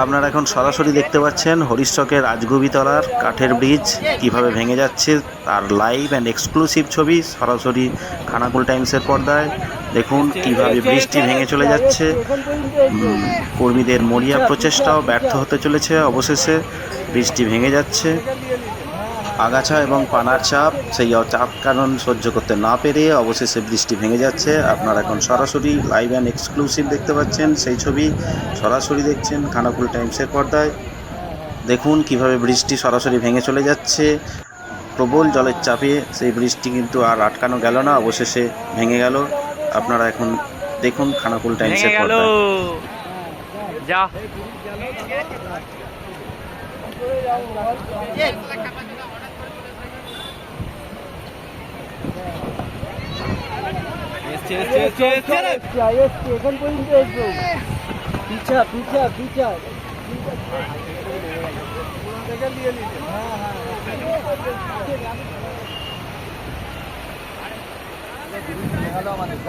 আপনারা এখন সরাসরি দেখতে পাচ্ছেন হরিশচকের রাজগোবিতলার কাঠের ব্রিজ কিভাবে ভেঙে যাচ্ছে, তার লাইভ অ্যান্ড এক্সক্লুসিভ ছবি সরাসরি খানাকুল টাইমসের পর্দায়। দেখুন কিভাবে ব্রিজটি ভেঙে চলে যাচ্ছে। কর্মীদের মরিয়া প্রচেষ্টাও ব্যর্থ হতে চলেছে, অবশেষে ব্রিজটি ভেঙে যাচ্ছে। আগাছা এবং পানার চাপ, সেই চাপ কারণ সহ্য করতে না পেরে অবশেষে বৃষ্টি ভেঙে যাচ্ছে। আপনারা এখন সরাসরি লাইভ অ্যান্ড এক্সক্লুসিভ দেখতে পাচ্ছেন, সেই ছবি সরাসরি দেখছেন খানাকুল টাইমসের পর্দায়। দেখুন কিভাবে বৃষ্টি সরাসরি ভেঙে চলে যাচ্ছে। প্রবল জলের চাপে সেই বৃষ্টি কিন্তু আর আটকানো গেল না, অবশেষে ভেঙে গেল। আপনারা এখন দেখুন খানাকুল টাইমসের পর্দায়। এখন পর্যন্ত পিছা পিছা পিছা আমাদের